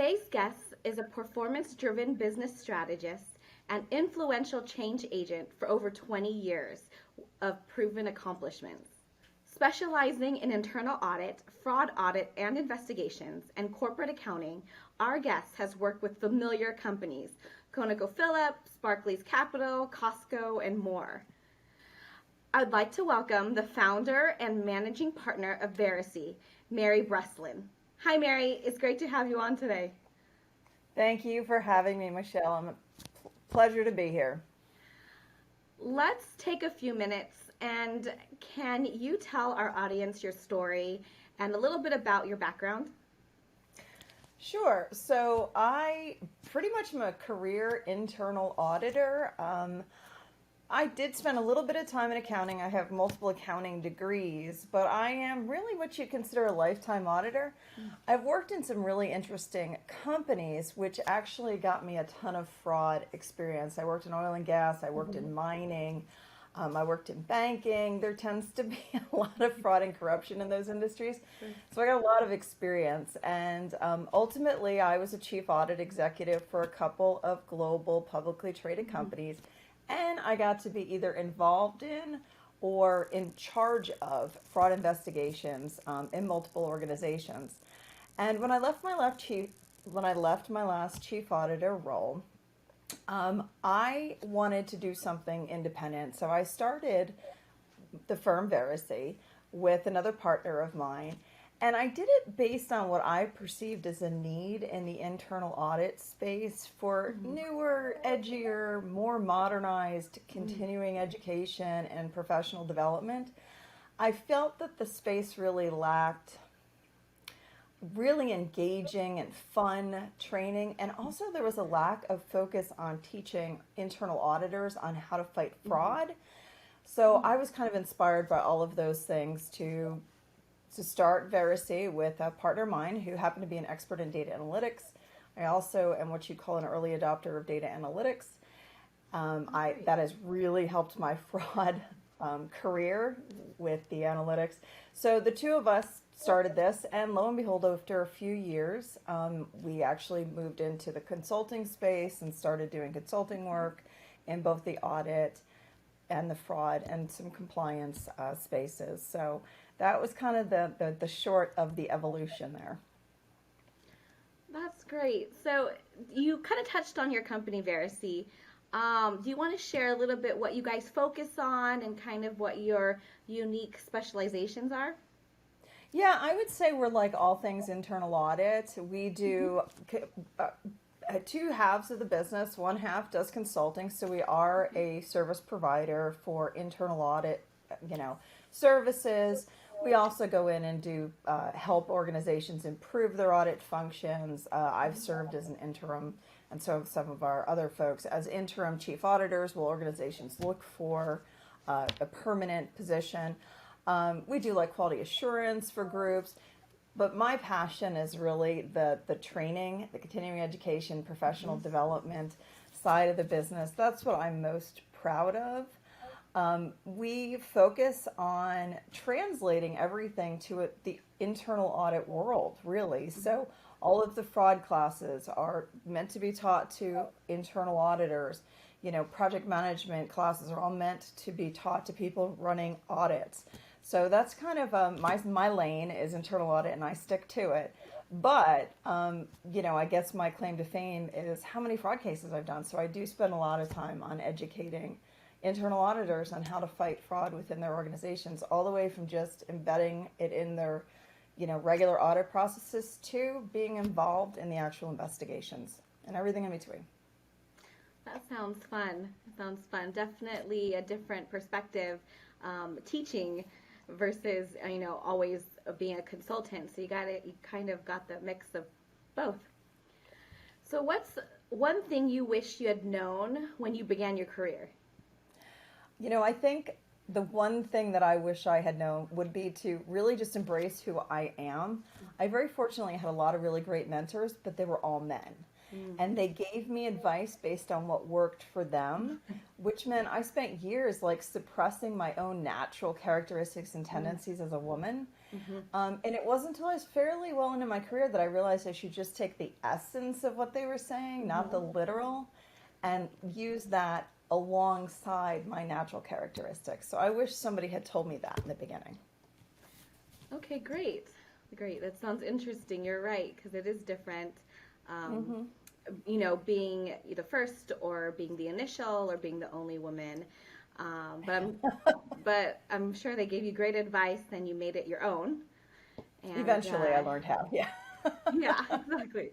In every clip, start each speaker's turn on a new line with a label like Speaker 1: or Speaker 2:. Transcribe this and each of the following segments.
Speaker 1: Today's guest is a performance-driven business strategist and influential change agent for over 20 years of proven accomplishments. Specializing in internal audit, fraud audit and investigations, and corporate accounting, our guest has worked with familiar companies, ConocoPhillips, Barclays Capital, Costco, and more. I'd like to welcome the founder and managing partner of Verracy, Mary Breslin. Hi, Mary. It's great to have you on today.
Speaker 2: Thank you for having me, Michelle. It's a pleasure to be here.
Speaker 1: Let's take a few minutes and can you tell our audience your story and a little bit about your background?
Speaker 2: Sure. So I pretty much am a career internal auditor. I did spend a little bit of time in accounting. I have multiple accounting degrees, but I am really what you consider a lifetime auditor. I've worked in some really interesting companies, which actually got me a ton of fraud experience. I worked in oil and gas. I worked in mining. I worked in banking. There tends to be a lot of fraud and corruption in those industries. So I got a lot of experience. And ultimately, I was a chief audit executive for a couple of global publicly traded companies. And I got to be either involved in or in charge of fraud investigations in multiple organizations. And when I left my last chief auditor role, I wanted to do something independent. So I started the firm Verracy with another partner of mine. And I did it based on what I perceived as a need in the internal audit space for newer, edgier, more modernized continuing education and professional development. I felt that the space really lacked really engaging and fun training, and also there was a lack of focus on teaching internal auditors on how to fight fraud. So I was kind of inspired by all of those things to start Verracy with a partner of mine who happened to be an expert in data analytics. I also am what you call an early adopter of data analytics. That has really helped my fraud career with the analytics. So the two of us started this, and lo and behold, after a few years, we actually moved into the consulting space and started doing consulting work in both the audit and the fraud and some compliance spaces. So that was kind of the short of the evolution there.
Speaker 1: That's great. So you kind of touched on your company, Verracy. Do you want to share a little bit what you guys focus on and kind of what your unique specializations are?
Speaker 2: Yeah, I would say we're like all things internal audit. We do two halves of the business. One half does consulting, so we are a service provider for internal audit, services. We also go in and do help organizations improve their audit functions. I've served as an interim, and so have some of our other folks, as interim chief auditors while organizations look for a permanent position. We do like quality assurance for groups, but my passion is really the training, the continuing education, professional development side of the business. That's what I'm most proud of. We focus on translating everything to the internal audit world, really. So all of the fraud classes are meant to be taught to internal auditors. Project management classes are all meant to be taught to people running audits. So that's kind of my lane is internal audit, and I stick to it. But, I guess my claim to fame is how many fraud cases I've done. So I do spend a lot of time on educating internal auditors on how to fight fraud within their organizations, all the way from just embedding it in their, regular audit processes to being involved in the actual investigations and everything in between.
Speaker 1: That sounds fun. Definitely a different perspective, teaching versus, always being a consultant. So you kind of got the mix of both. So what's one thing you wish you had known when you began your career?
Speaker 2: I think the one thing that I wish I had known would be to really just embrace who I am. I very fortunately had a lot of really great mentors, but they were all men. And they gave me advice based on what worked for them, which meant I spent years like suppressing my own natural characteristics and tendencies as a woman. And it wasn't until I was fairly well into my career that I realized I should just take the essence of what they were saying, not the literal, and use that alongside my natural characteristics. So I wish somebody had told me that in the beginning.
Speaker 1: Okay, great. Great. That sounds interesting. You're right, because it is different. You know, being the first or being the initial or being the only woman. But I'm sure they gave you great advice and you made it your own. And
Speaker 2: Eventually I learned how, yeah.
Speaker 1: yeah, exactly.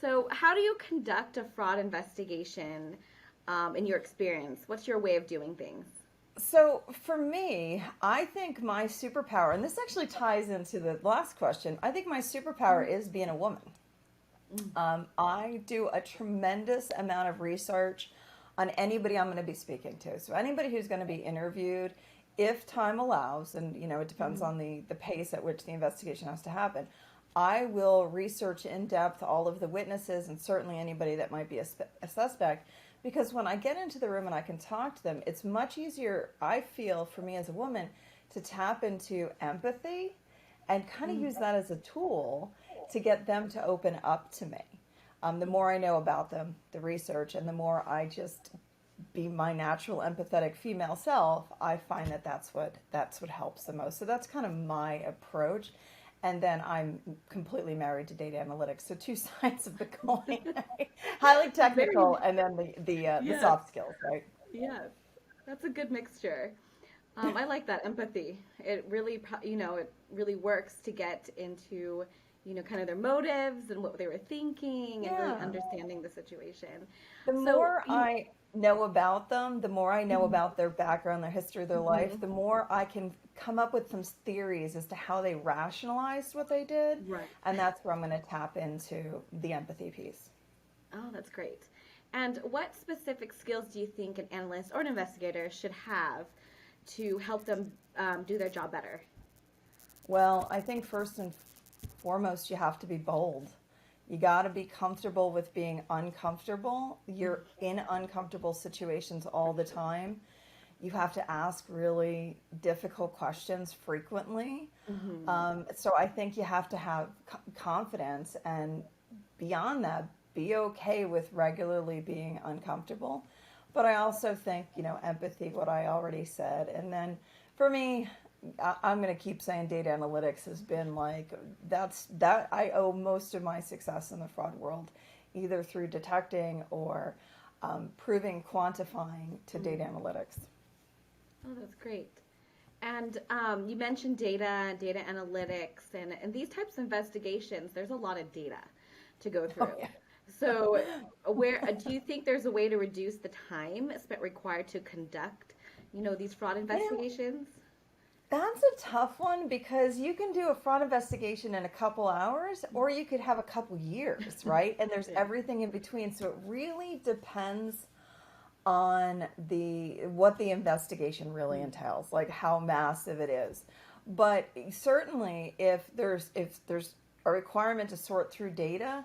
Speaker 1: So how do you conduct a fraud investigation in your experience? What's your way of doing things?
Speaker 2: So for me, I think my superpower, and this actually ties into the last question, I think my superpower is being a woman. I do a tremendous amount of research on anybody I'm going to be speaking to. So anybody who's going to be interviewed, if time allows, and you know it depends on the pace at which the investigation has to happen, I will research in depth all of the witnesses and certainly anybody that might be a suspect. Because when I get into the room and I can talk to them, it's much easier, I feel, for me as a woman to tap into empathy and kind of use that as a tool to get them to open up to me. The more I know about them, the research, and the more I just be my natural empathetic female self, I find that that's what helps the most. So that's kind of my approach. And then I'm completely married to data analytics. So two sides of the coin, highly technical, and then the soft skills, right?
Speaker 1: Yes, that's a good mixture. I like that empathy. It really, it really works to get into, kind of their motives and what they were thinking and really understanding the situation.
Speaker 2: The more I know about them, the more I know about their background, their history, their life, the more I can come up with some theories as to how they rationalized what they did.
Speaker 1: Right.
Speaker 2: And that's where I'm going to tap into the empathy piece.
Speaker 1: Oh, that's great. And what specific skills do you think an analyst or an investigator should have to help them do their job better?
Speaker 2: Well, I think first and foremost, you have to be bold. You got to be comfortable with being uncomfortable. You're in uncomfortable situations all the time. You have to ask really difficult questions frequently. So I think you have to have confidence, and beyond that, be okay with regularly being uncomfortable. But I also think, empathy, what I already said. And then for me, I'm going to keep saying data analytics has been like, that I owe most of my success in the fraud world, either through detecting or proving, quantifying to data analytics.
Speaker 1: Oh, that's great. And you mentioned data analytics, and these types of investigations, there's a lot of data to go through.
Speaker 2: Oh, yeah.
Speaker 1: So where do you think there's a way to reduce the time required to conduct, these fraud investigations?
Speaker 2: That's a tough one because you can do a fraud investigation in a couple hours or you could have a couple years, right? And there's everything in between. So it really depends on what the investigation really entails, like how massive it is. But certainly if there's a requirement to sort through data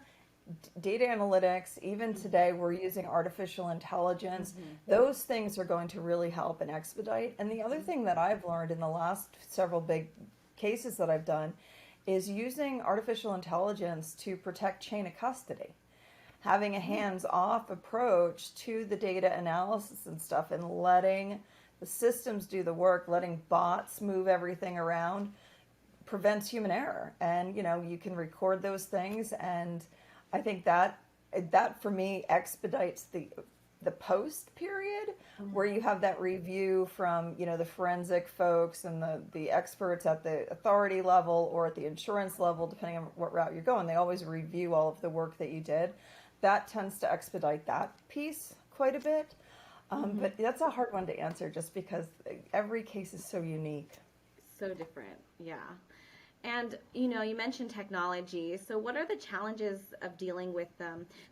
Speaker 2: analytics, even today we're using artificial intelligence. Those things are going to really help and expedite. And the other thing that I've learned in the last several big cases that I've done is using artificial intelligence to protect chain of custody. Having a hands-off approach to the data analysis and stuff, and letting the systems do the work, letting bots move everything around prevents human error. And you can record those things, and I think that for me expedites the post period where you have that review from the forensic folks and the experts at the authority level or at the insurance level, depending on what route you're going. They always review all of the work that you did. That tends to expedite that piece quite a bit. But that's a hard one to answer just because every case is so unique.
Speaker 1: So different, yeah. And, you mentioned technology. So what are the challenges of dealing with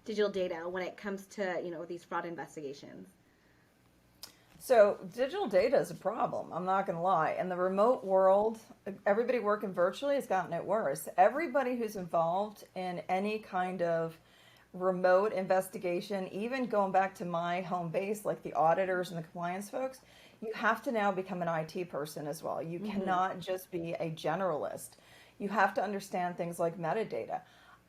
Speaker 1: digital data when it comes to, these fraud investigations?
Speaker 2: So digital data is a problem, I'm not going to lie. In the remote world, everybody working virtually has gotten it worse. Everybody who's involved in any kind of remote investigation, even going back to my home base, like the auditors and the compliance folks, you have to now become an IT person as well. You cannot just be a generalist. You have to understand things like metadata.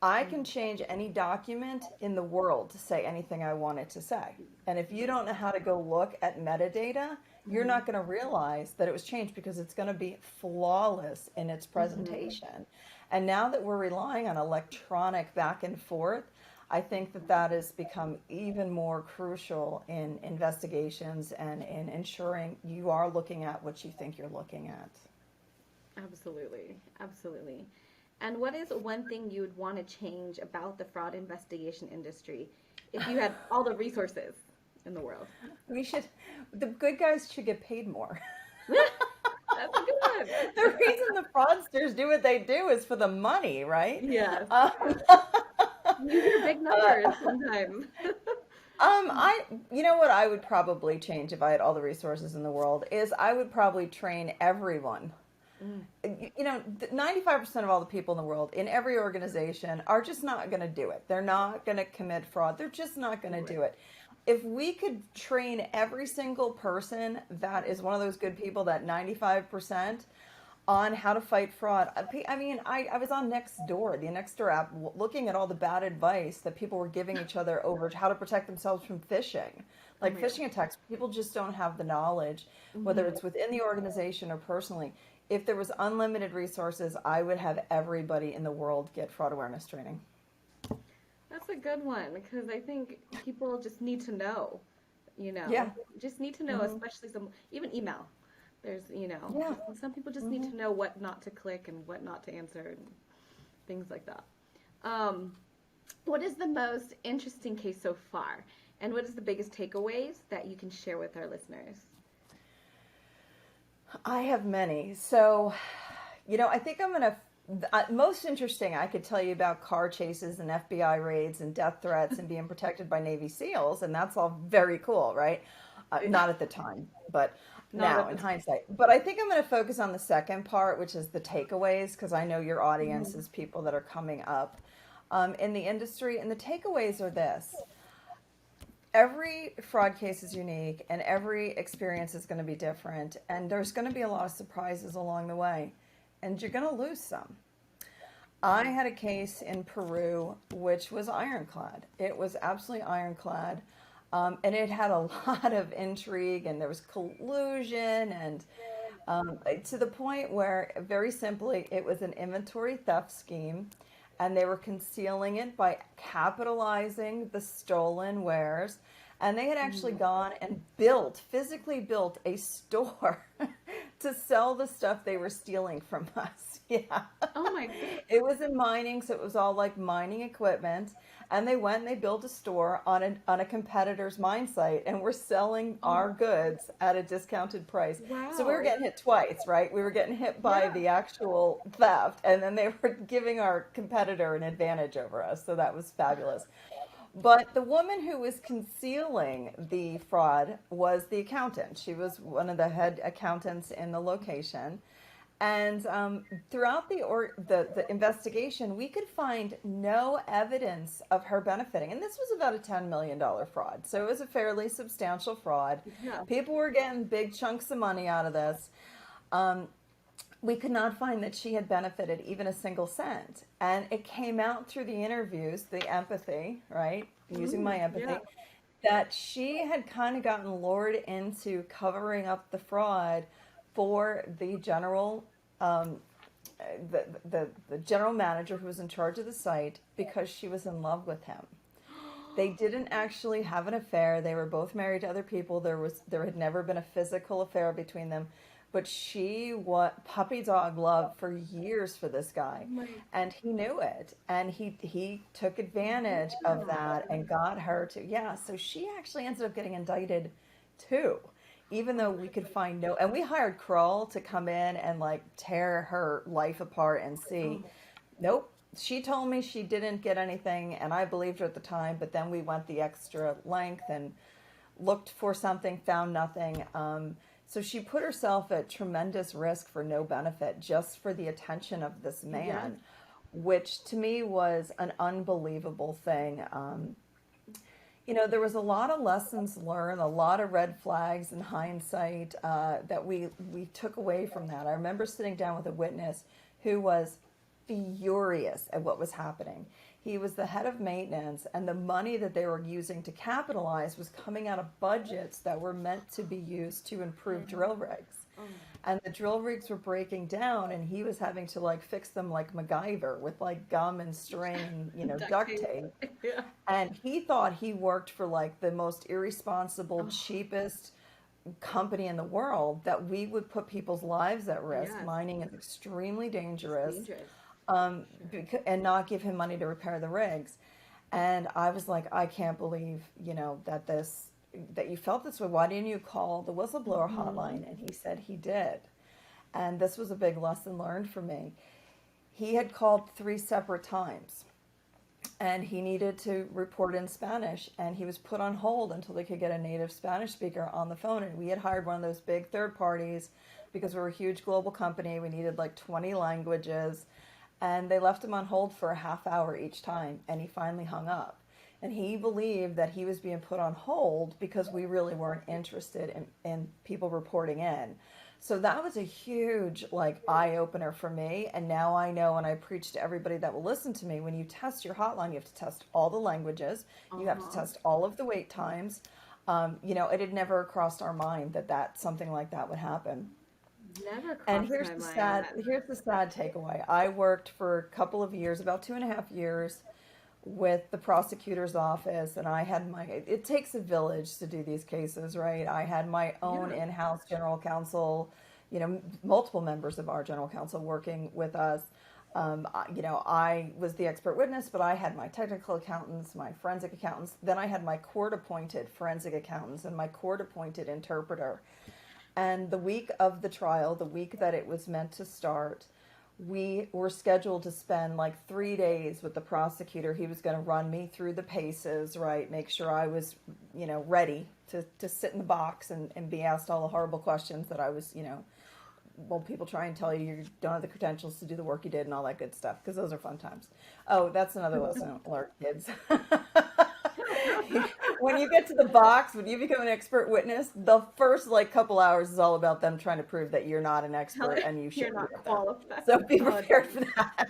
Speaker 2: I can change any document in the world to say anything I want it to say. And if you don't know how to go look at metadata, you're not going to realize that it was changed because it's going to be flawless in its presentation. And now that we're relying on electronic back and forth, I think that that has become even more crucial in investigations and in ensuring you are looking at what you think you're looking at.
Speaker 1: Absolutely. Absolutely. And what is one thing you would want to change about the fraud investigation industry if you had all the resources in the world?
Speaker 2: The good guys should get paid more.
Speaker 1: That's a good one.
Speaker 2: The reason the fraudsters do what they do is for the money, right?
Speaker 1: Yes. You hear big numbers sometimes.
Speaker 2: You know what I would probably change if I had all the resources in the world is I would probably train everyone. You know, 95% of all the people in the world in every organization are just not going to do it. They're not going to commit fraud. They're just not going to do it. If we could train every single person that is one of those good people, that 95%, on how to fight fraud. I mean, I was on Nextdoor, the Nextdoor app, looking at all the bad advice that people were giving each other over how to protect themselves from phishing. Like phishing attacks, people just don't have the knowledge, whether it's within the organization or personally. If there was unlimited resources, I would have everybody in the world get fraud awareness training.
Speaker 1: That's a good one because I think people just need to know, just need to know, especially even email. There's, some people just need to know what not to click and what not to answer and things like that. What is the most interesting case so far? And what is the biggest takeaways that you can share with our listeners?
Speaker 2: I have many. So, I think I'm going to, most interesting, I could tell you about car chases and FBI raids and death threats and being protected by Navy SEALs. And that's all very cool, right? Not at the time, but now in hindsight. But I think I'm going to focus on the second part, which is the takeaways, because I know your audience is people that are coming up in the industry. And the takeaways are this. Every fraud case is unique and every experience is going to be different. And there's going to be a lot of surprises along the way. And you're going to lose some. I had a case in Peru which was ironclad. It was absolutely ironclad. And it had a lot of intrigue and there was collusion and to the point where, very simply, it was an inventory theft scheme and they were concealing it by capitalizing the stolen wares. And they had actually gone and physically built a store to sell the stuff they were stealing from us. Yeah.
Speaker 1: Oh my God.
Speaker 2: It was in mining, so it was all like mining equipment. And they went and they built a store on a competitor's mine site and were selling our goods at a discounted price.
Speaker 1: Wow.
Speaker 2: So we were getting hit twice, right? We were getting hit by the actual theft, and then they were giving our competitor an advantage over us. So that was fabulous. But the woman who was concealing the fraud was the accountant. She was one of the head accountants in the location. And throughout the investigation, we could find no evidence of her benefiting. And this was about a $10 million fraud. So it was a fairly substantial fraud. Yeah. People were getting big chunks of money out of this. We could not find that she had benefited even a single cent. And it came out through the interviews, the empathy, right? Using my empathy, that she had kind of gotten lured into covering up the fraud for the general, the general manager who was in charge of the site because she was in love with him. They didn't actually have an affair. They were both married to other people. There had never been a physical affair between them. But she puppy dog love for years for this guy, and he knew it, and he took advantage of that and got her to So she actually ended up getting indicted too, even though we could find and we hired Kroll to come in and like tear her life apart and see. Nope. She told me she didn't get anything, and I believed her at the time. But then we went the extra length and looked for something, found nothing. So she put herself at tremendous risk for no benefit just for the attention of this man. which to me was an unbelievable thing. There was a lot of lessons learned, a lot of red flags in hindsight that we took away from that. I remember sitting down with a witness who was furious at what was happening. He was the head of maintenance, and the money that they were using to capitalize was coming out of budgets that were meant to be used to improve drill rigs. And the drill rigs were breaking down, and he was having to fix them like MacGyver with gum and string, duct tape.
Speaker 1: Yeah.
Speaker 2: And he thought he worked for the most irresponsible, cheapest company in the world, that we would put people's lives at risk.
Speaker 1: Yes.
Speaker 2: Mining is extremely dangerous.
Speaker 1: Dangerous.
Speaker 2: And not give him money to repair the rigs. And I was like, I can't believe, that you felt this way. Why didn't you call the whistleblower hotline? And he said he did. And this was a big lesson learned for me. He had called 3 separate times, and he needed to report in Spanish, and he was put on hold until they could get a native Spanish speaker on the phone. And we had hired one of those big third parties because we're a huge global company. We needed 20 languages. And they left him on hold for a half hour each time, and he finally hung up. And he believed that he was being put on hold because we really weren't interested in people reporting in. So that was a huge eye-opener for me. And now I know, and I preach to everybody that will listen to me, when you test your hotline, you have to test all the languages. You have to test all of the wait times. It had never crossed our mind that something like that would happen.
Speaker 1: Never crossed
Speaker 2: And here's
Speaker 1: my
Speaker 2: the
Speaker 1: mind.
Speaker 2: sad takeaway. I worked for a couple of years, about 2.5 years, with the prosecutor's office, and I had it takes a village to do these cases, right? I had my own in-house general counsel, multiple members of our general counsel working with us. I was the expert witness, but I had my technical accountants, my forensic accountants. Then I had my court-appointed forensic accountants and my court-appointed interpreter. And the week of the trial, the week that it was meant to start, we were scheduled to spend 3 days with the prosecutor. He was going to run me through the paces, right? Make sure I was, ready to sit in the box and be asked all the horrible questions that I was, people try and tell you don't have the credentials to do the work you did and all that good stuff, because those are fun times. Oh, that's another lesson learned, kids. When you get to the box, when you become an expert witness, the first couple hours is all about them trying to prove that you're not an expert and you
Speaker 1: You're
Speaker 2: should
Speaker 1: not
Speaker 2: be with them.
Speaker 1: qualified.
Speaker 2: So be prepared for that.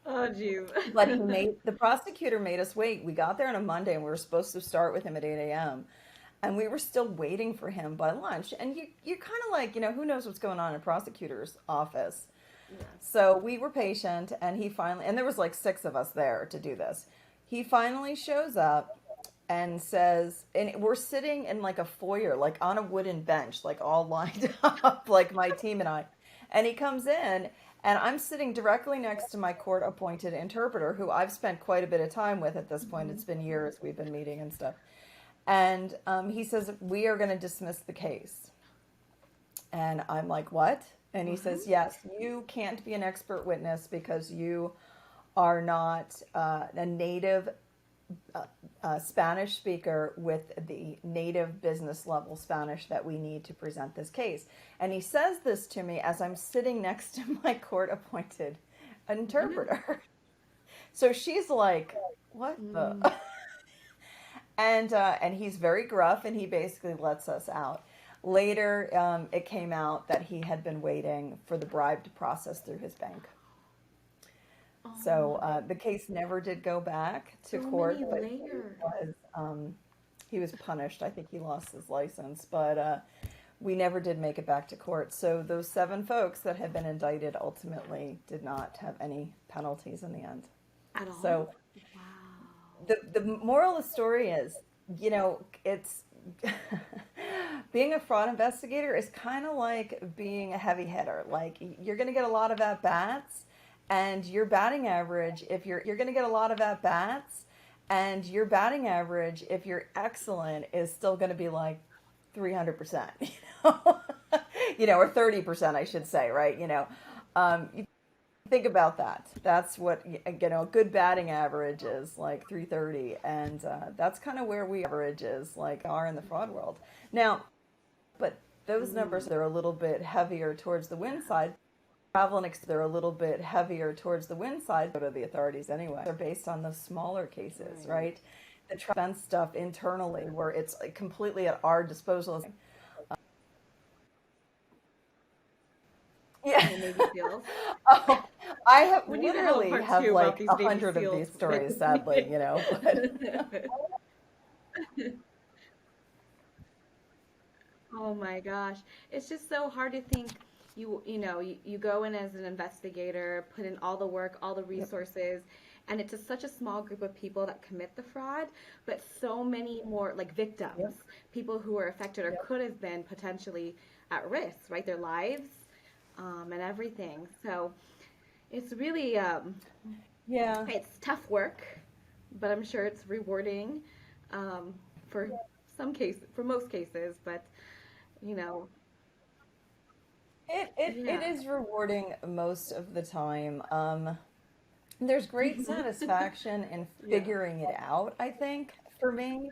Speaker 1: Oh, geez.
Speaker 2: But the prosecutor made us wait. We got there on a Monday, and we were supposed to start with him at 8 a.m. And we were still waiting for him by lunch. And you're kind of who knows what's going on in a prosecutor's office.
Speaker 1: Yes.
Speaker 2: So we were patient, and he finally, and there was 6 of us there to do this. He finally shows up and says, and we're sitting in a foyer, on a wooden bench, all lined up, my team and I. And he comes in, and I'm sitting directly next to my court-appointed interpreter, who I've spent quite a bit of time with at this point. It's been years we've been meeting and stuff. And he says, we are going to dismiss the case. And I'm like, what? And he says, yes, you can't be an expert witness because you are not a native Spanish speaker with the native business level Spanish that we need to present this case. And he says this to me as I'm sitting next to my court-appointed interpreter. So she's like, what the? And he's very gruff, and he basically lets us out. Later, it came out that he had been waiting for the bribe to process through his bank. So the case never did go back to court, but he was punished. I think he lost his license, but we never did make it back to court. So those 7 folks that had been indicted ultimately did not have any penalties in the end.
Speaker 1: At all?
Speaker 2: So
Speaker 1: wow.
Speaker 2: The moral of the story is, it's being a fraud investigator is kind of like being a heavy hitter. You're going to get a lot of at-bats. And your batting average, if you're going to get a lot of at-bats, and your batting average, if you're excellent, is still going to be 300%, or 30%, I should say, right? You think about that. That's what, a good batting average is 330, and that's kind of where we averages are in the fraud world. Now, but those numbers are a little bit heavier towards the win side. travel, and they're a little bit heavier towards the wind side, go to the authorities anyway. They're based on the smaller cases, right? The defense stuff internally, where it's like completely at our disposal. Yeah.
Speaker 1: The Navy SEALs.
Speaker 2: Oh, I have
Speaker 1: We need to have a
Speaker 2: literally
Speaker 1: part
Speaker 2: have
Speaker 1: two about
Speaker 2: like
Speaker 1: these Navy
Speaker 2: 100 of
Speaker 1: SEAls.
Speaker 2: these stories, sadly, but
Speaker 1: Oh my gosh. It's just so hard to think you go in as an investigator, put in all the work, all the
Speaker 2: yep,
Speaker 1: resources, and it's just such a small group of people that commit the fraud, but so many more like
Speaker 2: yep,
Speaker 1: victims, people who are affected or
Speaker 2: yep.
Speaker 1: could have been potentially at risk, right? Their lives, and everything. So it's really
Speaker 2: Yeah.
Speaker 1: it's tough work, but I'm sure it's rewarding um, for some cases, for most cases, but you know,
Speaker 2: It
Speaker 1: yeah.
Speaker 2: is rewarding most of the time. There's great satisfaction in
Speaker 1: Yeah.
Speaker 2: figuring it out, I think, for me.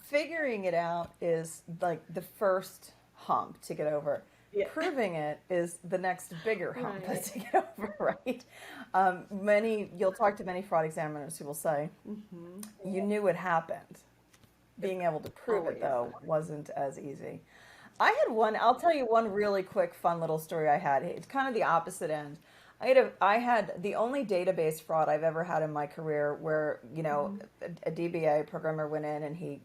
Speaker 2: Figuring it out is like the first hump to get over.
Speaker 1: Yeah.
Speaker 2: Proving it is the next bigger hump
Speaker 1: Right.
Speaker 2: to get over, right? You'll talk to many fraud examiners who will say,
Speaker 1: Hmm.
Speaker 2: you knew it happened.
Speaker 1: It's
Speaker 2: Being able to prove it,
Speaker 1: always
Speaker 2: though, wasn't as easy. I'll tell you one really quick, fun little story I had. It's kind of the opposite end. I had the only database fraud I've ever had in my career where,
Speaker 1: hmm
Speaker 2: a DBA programmer went in and he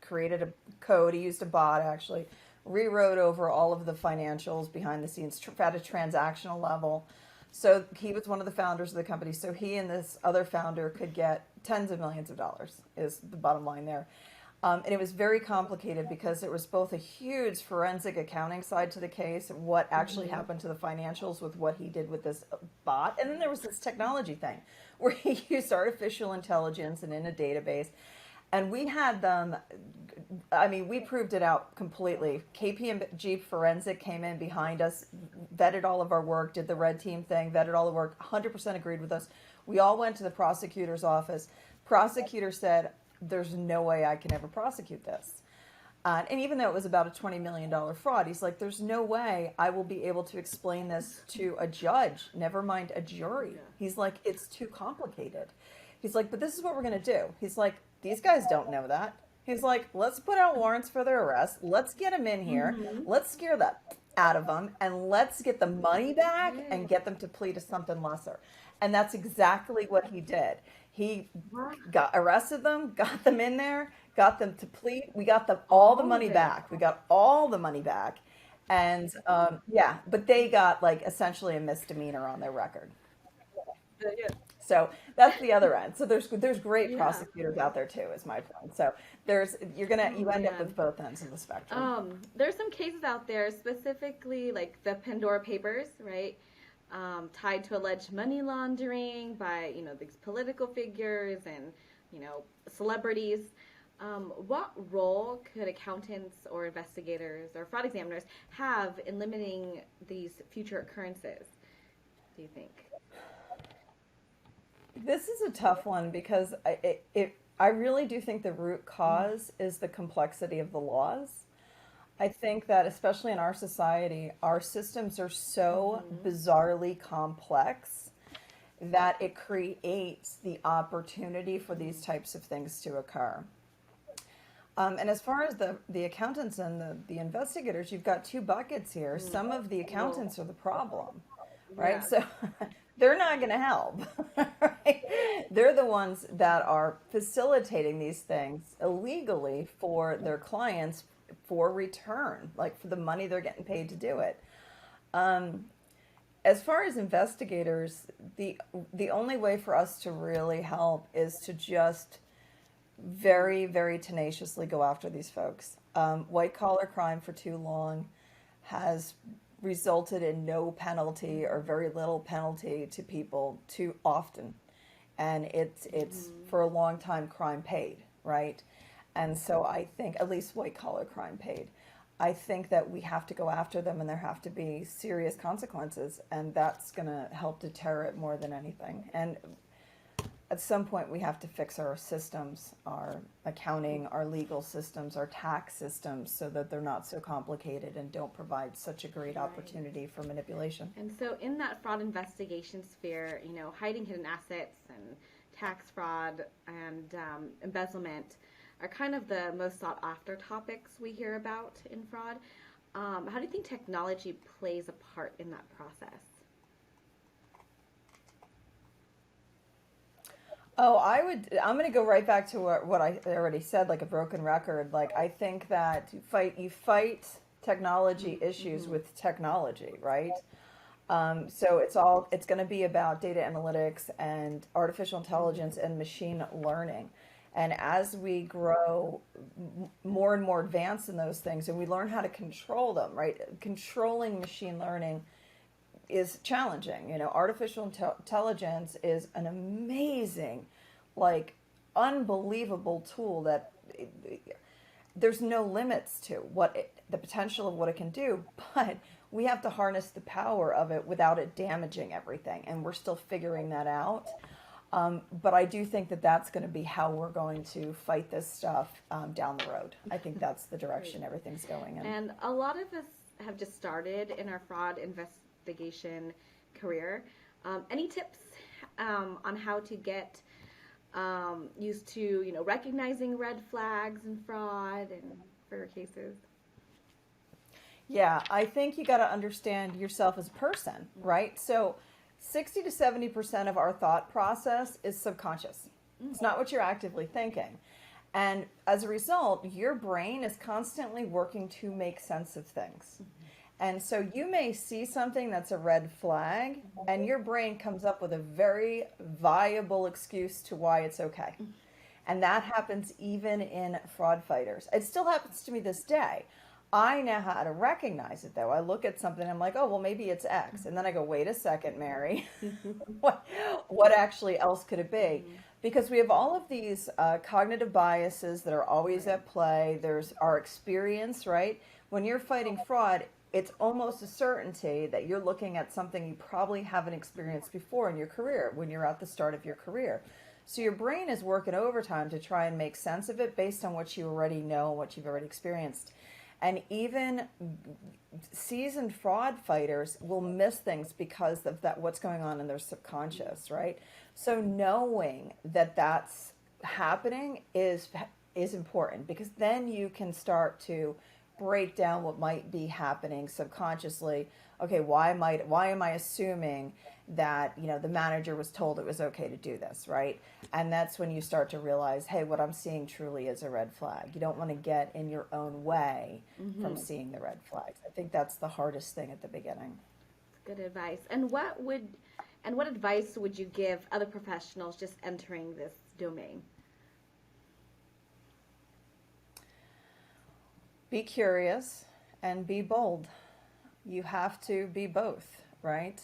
Speaker 2: created a code. He used a bot actually, rewrote over all of the financials behind the scenes at a transactional level. So he was one of the founders of the company. So he and this other founder could get tens of millions of dollars, is the bottom line there. And it was very complicated because there was both a huge forensic accounting side to the case, what actually
Speaker 1: hmm
Speaker 2: happened to the financials with what he did with this bot. And then there was this technology thing where he used artificial intelligence and in a database. And we had them, I mean, we proved it out completely. KPMG Forensic came in behind us, vetted all of our work, did the red team thing, vetted all the work, 100% agreed with us. We all went to the prosecutor's office. Prosecutor said, there's no way I can ever prosecute this. And even though it was about a $20 million fraud, he's like, there's no way I will be able to explain this to a judge, never mind a jury.
Speaker 1: Yeah.
Speaker 2: He's like, it's too complicated. He's like, but this is what we're going to do. He's like, these guys don't know that. He's like, let's put out warrants for their arrest. Let's get them in here.
Speaker 1: hmm
Speaker 2: Let's scare that out of them. And let's get the money back
Speaker 1: Yeah.
Speaker 2: and get them to plead to something lesser. And that's exactly what he did. He
Speaker 1: Wow.
Speaker 2: got arrested them, got them in there, got them to plead. We got them all the
Speaker 1: All of
Speaker 2: money
Speaker 1: it.
Speaker 2: back. We got all the money back. And yeah, but they got like essentially a misdemeanor on their record.
Speaker 1: Yeah.
Speaker 2: So that's the other end. So there's great
Speaker 1: Yeah.
Speaker 2: prosecutors out there too, is my point. So
Speaker 1: Oh
Speaker 2: you end up with
Speaker 1: man.
Speaker 2: both ends of the spectrum.
Speaker 1: There's some cases out there, specifically like the Pandora Papers, right? Tied to alleged money laundering by, these political figures and, celebrities. What role could accountants or investigators or fraud examiners have in limiting these future occurrences, do you think?
Speaker 2: This is a tough one because I really do think the root cause is the complexity of the laws. I think that especially in our society, our systems are so
Speaker 1: Mm-hmm.
Speaker 2: bizarrely complex that it creates the opportunity for these types of things to occur. And as far as the accountants and the investigators, you've got two buckets here.
Speaker 1: Mm.
Speaker 2: Some of the
Speaker 1: Well,
Speaker 2: accountants are the problem, right?
Speaker 1: yeah.
Speaker 2: So they're not going to help, right? They're the ones that are facilitating these things illegally for their clients for return, like for the money they're getting paid to do it. Um, as far as investigators, the only way for us to really help is to just very, very tenaciously go after these folks. White collar crime for too long has resulted in no penalty or very little penalty to people too often, and it's
Speaker 1: Mm-hmm.
Speaker 2: for a long time crime paid, right? And so I think at least white collar crime paid. I think that we have to go after them, and there have to be serious consequences, and that's going to help deter it more than anything. And at some point we have to fix our systems, our accounting, our legal systems, our tax systems, so that they're not so complicated and don't provide such a great opportunity for manipulation.
Speaker 1: And so in that fraud investigation sphere, hiding hidden assets and tax fraud and embezzlement are kind of the most sought after topics we hear about in fraud. How do you think technology plays a part in that process?
Speaker 2: Oh, I'm going to go right back to what I already said, like a broken record. Like, I think that you fight technology issues with technology, right? So it's going to be about data analytics and artificial intelligence and machine learning. And as we grow more and more advanced in those things and we learn how to control them, right? Controlling machine learning is challenging. Artificial intelligence is an amazing, like, unbelievable tool that there's no limits to the potential of what it can do, but we have to harness the power of it without it damaging everything, and we're still figuring that out. But I do think that that's going to be how we're going to fight this stuff down the road. I think that's the direction everything's going in.
Speaker 1: And a lot of us have just started in our fraud investigation career. Any tips on how to get used to, recognizing red flags in fraud and for your cases?
Speaker 2: Yeah, I think you got to understand yourself as a person, right? So 60 to 70% of our thought process is subconscious. It's not what you're actively thinking. And as a result, your brain is constantly working to make sense of things. And so you may see something that's a red flag, and your brain comes up with a very viable excuse to why it's okay. And that happens even in fraud fighters. It still happens to me this day. I know how to recognize it, though. I look at something and I'm like, oh, well, maybe it's X. And then I go, wait a second, Mary. what actually else could it be? Because we have all of these cognitive biases that are always at play. There's our experience, right? When you're fighting fraud, it's almost a certainty that you're looking at something you probably haven't experienced before in your career when you're at the start of your career. So your brain is working overtime to try and make sense of it based on what you already know and what you've already experienced. And even seasoned fraud fighters will miss things because of that, what's going on in their subconscious, right? So knowing that that's happening is important, because then you can start to break down what might be happening subconsciously. Okay, why am I assuming that, the manager was told it was okay to do this, right? And that's when you start to realize, hey, what I'm seeing truly is a red flag. You don't want to get in your own way from seeing the red flags. I think that's the hardest thing at the beginning.
Speaker 1: Good advice. And what advice would you give other professionals just entering this domain?
Speaker 2: Be curious and be bold. You have to be both, right?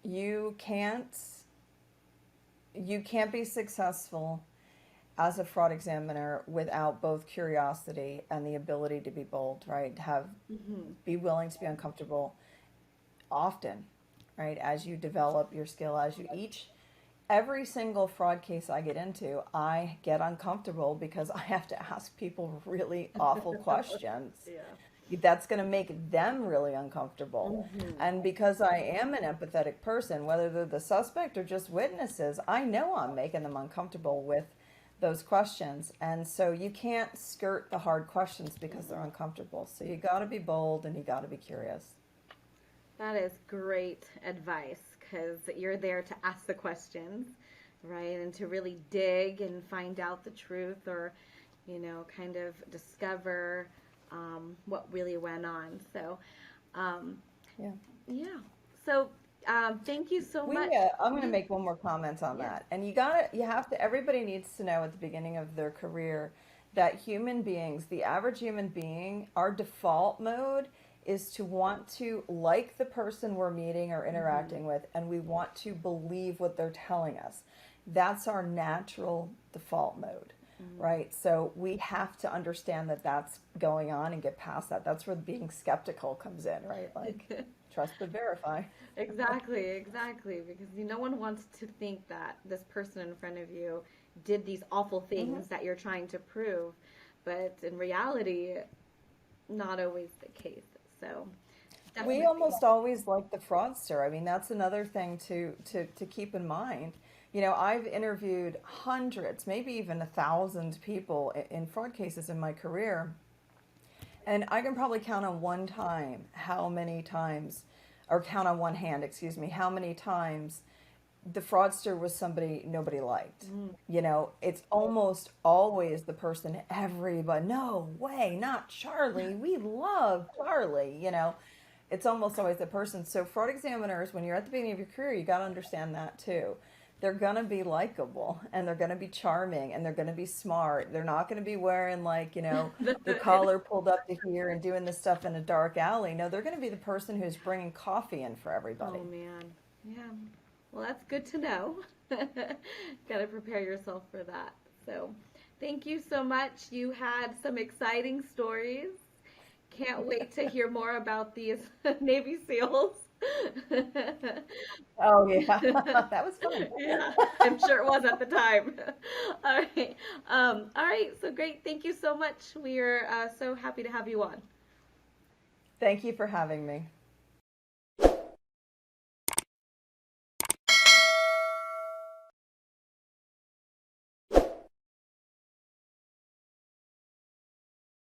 Speaker 2: You can't be successful as a fraud examiner without both curiosity and the ability to be bold, right? Be willing to be uncomfortable often, right? As you develop your skill, every single fraud case I get into, I get uncomfortable because I have to ask people really awful questions. That's going to make them really uncomfortable. And because I am an empathetic person, whether they're the suspect or just witnesses, I know I'm making them uncomfortable with those questions. And so you can't skirt the hard questions because they're uncomfortable. So you got to be bold and you got to be curious.
Speaker 1: That is great advice, because you're there to ask the questions, right? And to really dig and find out the truth, or, kind of discover what really went on. So, So, thank you so much.
Speaker 2: I'm going to make one more comment on that. And everybody needs to know at the beginning of their career that human beings, the average human being, our default mode is to want to like the person we're meeting or interacting with, and we want to believe what they're telling us. That's our natural default mode. right? So we have to understand that that's going on and get past that. That's where being skeptical comes in, right? Like, trust but verify.
Speaker 1: Exactly, because no one wants to think that this person in front of you did these awful things that you're trying to prove, but in reality, not always the case. So
Speaker 2: We
Speaker 1: definitely.
Speaker 2: almost always like the fraudster. I mean, that's another thing to keep in mind. I've interviewed hundreds, maybe even 1,000 people in fraud cases in my career, and I can probably count on one time how many times, or count on one hand, excuse me, how many times the fraudster was somebody nobody liked. It's almost always the person everybody, no way, not Charlie. We love Charlie. It's almost always the person. So fraud examiners, when you're at the beginning of your career, you got to understand that too. They're going to be likable and they're going to be charming and they're going to be smart. They're not going to be wearing their collar pulled up to here and doing this stuff in a dark alley. No, they're going to be the person who's bringing coffee in for everybody.
Speaker 1: Oh man, yeah. Well, that's good to know. Got to prepare yourself for that. So, thank you so much. You had some exciting stories. Can't wait to hear more about these Navy SEALs.
Speaker 2: Oh yeah, that was fun.
Speaker 1: Yeah, I'm sure it was at the time. All right. All right. So great. Thank you so much. We are so happy to have you on.
Speaker 2: Thank you for having me.